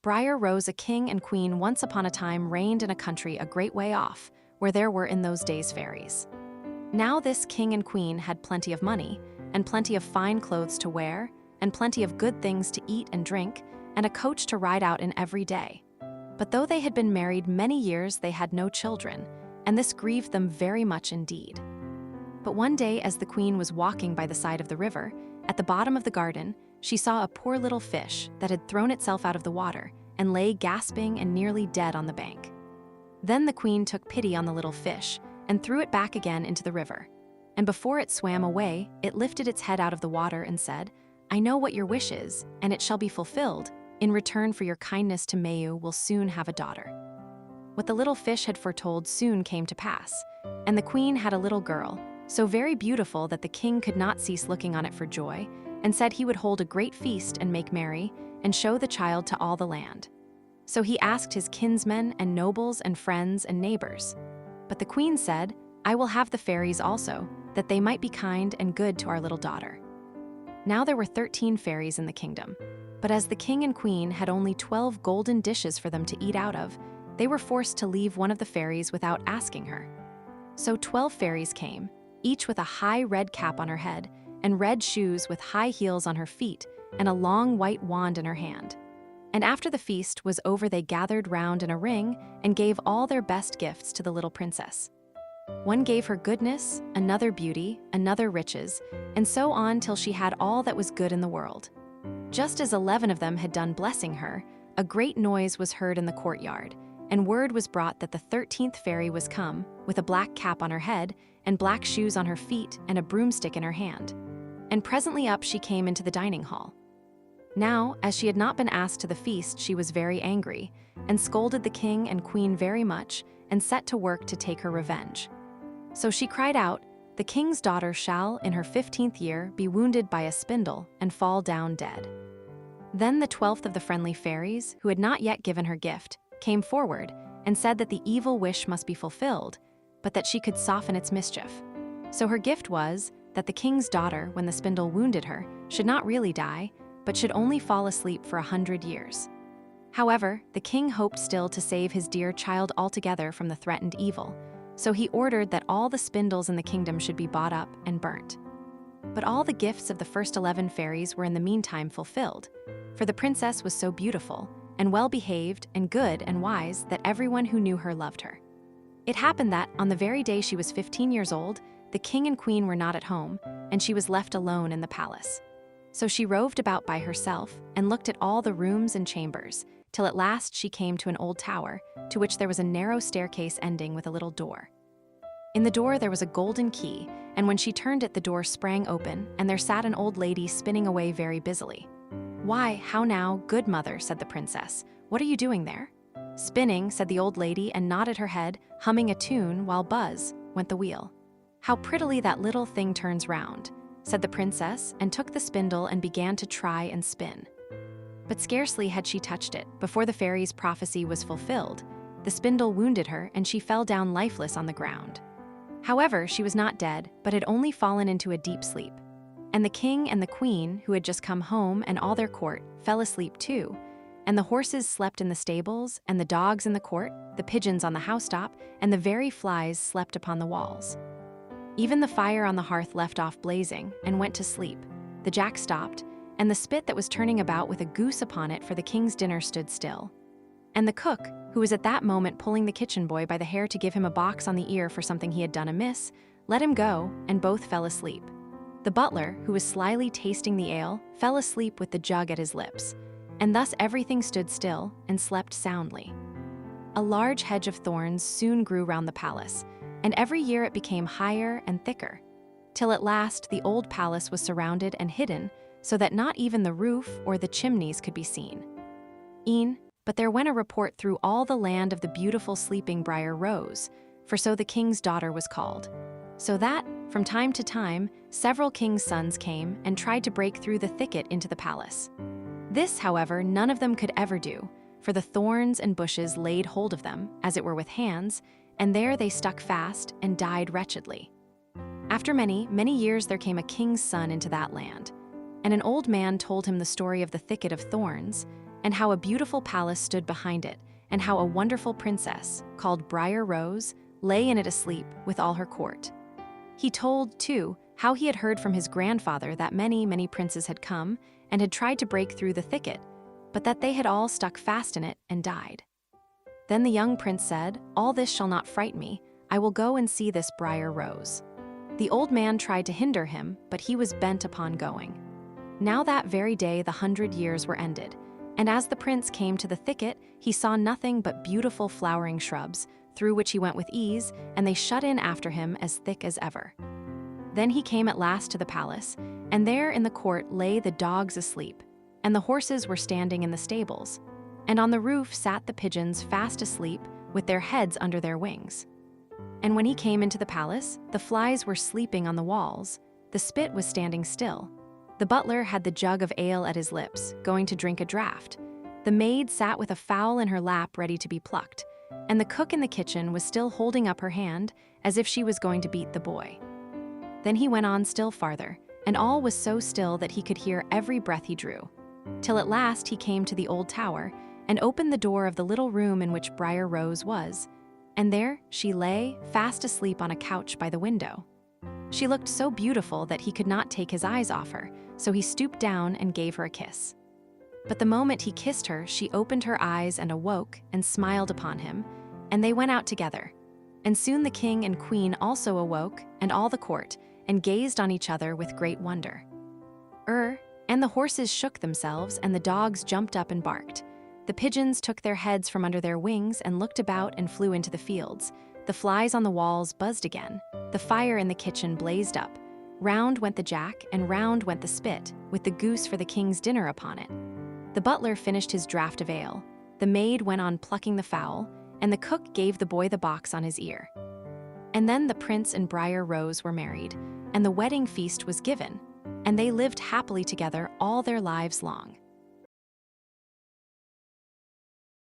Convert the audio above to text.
Briar rose a king and queen once upon a time reigned in a country a great way off, where there were in those days fairies. Now this king and queen had plenty of money, and plenty of fine clothes to wear, and plenty of good things to eat and drink, and a coach to ride out in every day. But though they had been married many years, they had no children, and this grieved them very much indeed. But one day, as the queen was walking by the side of the river, at the bottom of the garden, she saw a poor little fish that had thrown itself out of the water and lay gasping and nearly dead on the bank. Then the queen took pity on the little fish and threw it back again into the river. And before it swam away, it lifted its head out of the water and said, "I know what your wish is, and it shall be fulfilled. In return for your kindness to Mayu will soon have a daughter." What the little fish had foretold soon came to pass, and the queen had a little girl, so very beautiful that the king could not cease looking on it for joy, and said he would hold a great feast and make merry, and show the child to all the land. So he asked his kinsmen and nobles and friends and neighbours. But the queen said, "I will have the fairies also, that they might be kind and good to our little daughter." Now there were 13 fairies in the kingdom, but as the king and queen had only 12 golden dishes for them to eat out of, they were forced to leave one of the fairies without asking her. So 12 fairies came, each with a high red cap on her head, and red shoes with high heels on her feet, and a long white wand in her hand. And after the feast was over, they gathered round in a ring and gave all their best gifts to the little princess. One gave her goodness, another beauty, another riches, and so on till she had all that was good in the world. Just as 11 of them had done blessing her, a great noise was heard in the courtyard, and word was brought that the 13th fairy was come, with a black cap on her head, and black shoes on her feet, and a broomstick in her hand. And presently up she came into the dining hall. Now, as she had not been asked to the feast, she was very angry, and scolded the king and queen very much, and set to work to take her revenge. So she cried out, "The king's daughter shall, in her 15th year, be wounded by a spindle, and fall down dead." Then the 12th of the friendly fairies, who had not yet given her gift, came forward, and said that the evil wish must be fulfilled, but that she could soften its mischief. So her gift was, that the king's daughter, when the spindle wounded her, should not really die, but should only fall asleep for 100 years. However, the king hoped still to save his dear child altogether from the threatened evil, so he ordered that all the spindles in the kingdom should be bought up and burnt. But all the gifts of the first 11 fairies were in the meantime fulfilled, for the princess was so beautiful, and well-behaved, and good and wise that everyone who knew her loved her. It happened that, on the very day she was 15 years old, the king and queen were not at home, and she was left alone in the palace. So she roved about by herself, and looked at all the rooms and chambers, till at last she came to an old tower, to which there was a narrow staircase ending with a little door. In the door there was a golden key, and when she turned it the door sprang open, and there sat an old lady spinning away very busily. "Why, how now, good mother," said the princess, "what are you doing there?" "Spinning," said the old lady, and nodded her head, humming a tune, while buzz went the wheel. "How prettily that little thing turns round," said the princess, and took the spindle and began to try and spin. But scarcely had she touched it, before the fairy's prophecy was fulfilled. The spindle wounded her, and she fell down lifeless on the ground. However, she was not dead, but had only fallen into a deep sleep. And the king and the queen, who had just come home, and all their court, fell asleep too. And the horses slept in the stables, and the dogs in the court, the pigeons on the housetop, and the very flies slept upon the walls. Even the fire on the hearth left off blazing, and went to sleep. The jack stopped, and the spit that was turning about with a goose upon it for the king's dinner stood still. And the cook, who was at that moment pulling the kitchen boy by the hair to give him a box on the ear for something he had done amiss, let him go, and both fell asleep. The butler, who was slyly tasting the ale, fell asleep with the jug at his lips, and thus everything stood still and slept soundly. A large hedge of thorns soon grew round the palace, and every year it became higher and thicker, till at last the old palace was surrounded and hidden, so that not even the roof or the chimneys could be seen. But there went a report through all the land of the beautiful sleeping Briar Rose, for so the king's daughter was called. So that, from time to time, several king's sons came and tried to break through the thicket into the palace. This, however, none of them could ever do, for the thorns and bushes laid hold of them, as it were with hands, and there they stuck fast and died wretchedly. After many, many years there came a king's son into that land, and an old man told him the story of the thicket of thorns, and how a beautiful palace stood behind it, and how a wonderful princess, called BRIAR Rose, lay in it asleep with all her court. He told, too, how he had heard from his grandfather that many, many princes had come and had tried to break through the thicket, but that they had all stuck fast in it and died. Then the young prince said, "All this shall not fright me. I will go and see this BRIAR Rose." The old man tried to hinder him, but he was bent upon going. Now that very day the 100 years were ended, and as the prince came to the thicket, he saw nothing but beautiful flowering shrubs, through which he went with ease, and they shut in after him as thick as ever. Then he came at last to the palace, and there in the court lay the dogs asleep, and the horses were standing in the stables, and on the roof sat the pigeons fast asleep with their heads under their wings. And when he came into the palace, the flies were sleeping on the walls, the spit was standing still. The butler had the jug of ale at his lips, going to drink a draught. The maid sat with a fowl in her lap ready to be plucked, and the cook in the kitchen was still holding up her hand as if she was going to beat the boy. Then he went on still farther, and all was so still that he could hear every breath he drew, till at last he came to the old tower and opened the door of the little room in which BRIAR Rose was, and there she lay, fast asleep on a couch by the window. She looked so beautiful that he could not take his eyes off her, so he stooped down and gave her a kiss. But the moment he kissed her, she opened her eyes and awoke and smiled upon him, and they went out together. And soon the king and queen also awoke, and all the court, and gazed on each other with great wonder. And the horses shook themselves, and the dogs jumped up and barked. The pigeons took their heads from under their wings and looked about and flew into the fields. The flies on the walls buzzed again. The fire in the kitchen blazed up. Round went the jack, and round went the spit, with the goose for the king's dinner upon it. The butler finished his draught of ale. The maid went on plucking the fowl, and the cook gave the boy the box on his ear. And then the prince and BRIAR Rose were married, and the wedding feast was given, and they lived happily together all their lives long.